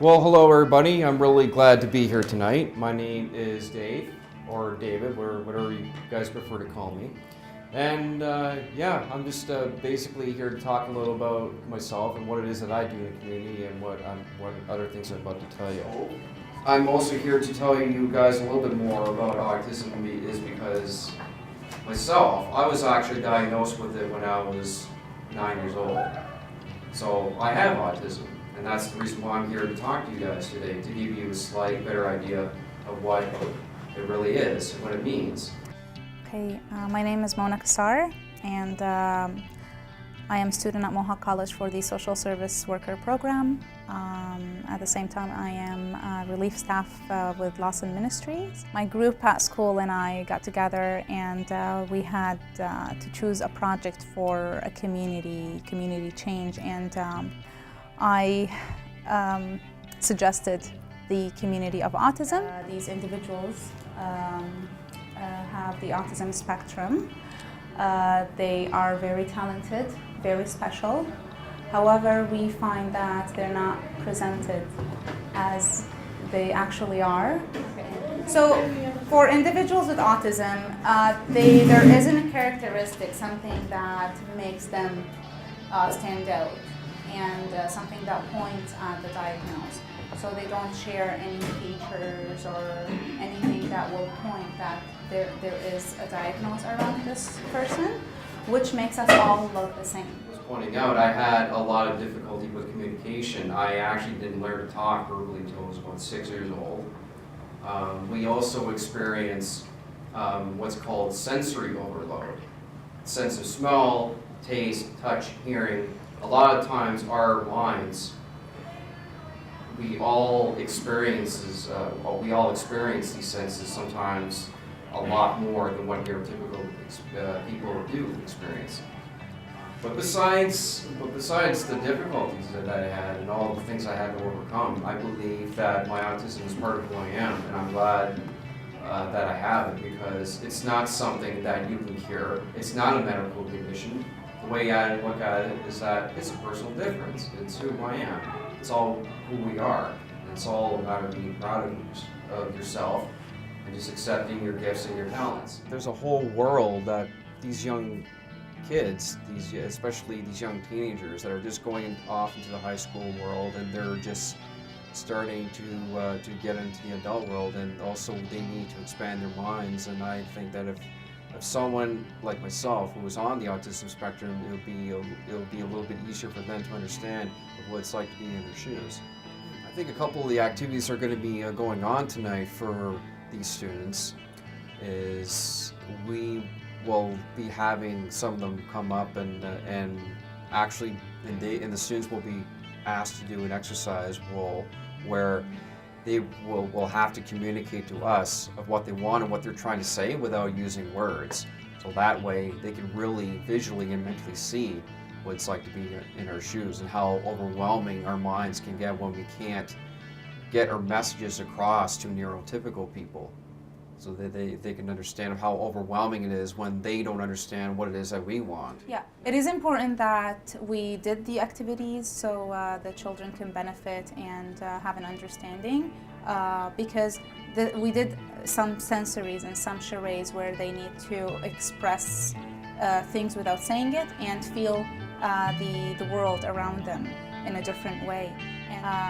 Well, hello everybody. I'm really glad to be here tonight. My name is Dave, or David, or whatever you guys prefer to call me. And yeah, I'm just basically here to talk a little about myself and what it is that I do in the community and what other things I'm about to tell you. I'm also here to tell you guys a little bit more about autism is because myself, I was actually diagnosed with it when I was 9 years old. So I have autism. And that's the reason why I'm here to talk to you guys today, to give you a slight better idea of what it really is and what it means. Okay, my name is Mona Kassar, and I am a student at Mohawk College for the Social Service Worker Program. At the same time, I am relief staff with Lawson Ministries. My group at school and I got together and we had to choose a project for a community change, and I suggested the community of autism. These individuals have the autism spectrum. They are very talented, very special. However, we find that they're not presented as they actually are. So for individuals with autism, there isn't a characteristic, something that makes them stand out, and something that points at the diagnosis. So they don't share any features or anything that will point that there is a diagnosis around this person, which makes us all look the same. I was pointing out, I had a lot of difficulty with communication. I actually didn't learn to talk verbally until I was about 6 years old. We also experience what's called sensory overload. Sense of smell, taste, touch, hearing. A lot of times our minds, we all experience these senses sometimes a lot more than what neurotypical people do experience. But besides the difficulties that I had and all the things I had to overcome, I believe that my autism is part of who I am, and I'm glad that I have it, because it's not something that you can cure. It's not a medical condition. The way I look at it is that it's a personal difference. It's who I am. It's all who we are. It's all about being proud of yourself and just accepting your gifts and your talents. There's a whole world that these young kids, especially these young teenagers that are just going off into the high school world, and they're just starting to get into the adult world, and also they need to expand their minds. And I think that if someone like myself who is on the autism spectrum, it'll be a little bit easier for them to understand what it's like to be in their shoes. I think a couple of the activities are going to be going on tonight for these students. Is we will be having some of them come up and actually, and the students will be asked to do an exercise where they will have to communicate to us of what they want and what they're trying to say without using words. So that way they can really visually and mentally see what it's like to be in our shoes, and how overwhelming our minds can get when we can't get our messages across to neurotypical people. So that they can understand how overwhelming it is when they don't understand what it is that we want. Yeah, it is important that we did the activities so the children can benefit and have an understanding, because we did some sensories and some charades where they need to express things without saying it and feel the world around them in a different way.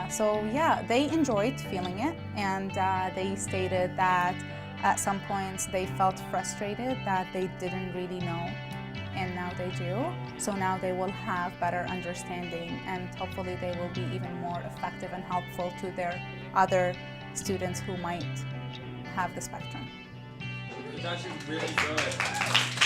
So yeah, they enjoyed feeling it, and they stated that at some points they felt frustrated that they didn't really know, and now they do. So now they will have better understanding, and hopefully they will be even more effective and helpful to their other students who might have the spectrum. It's actually really good.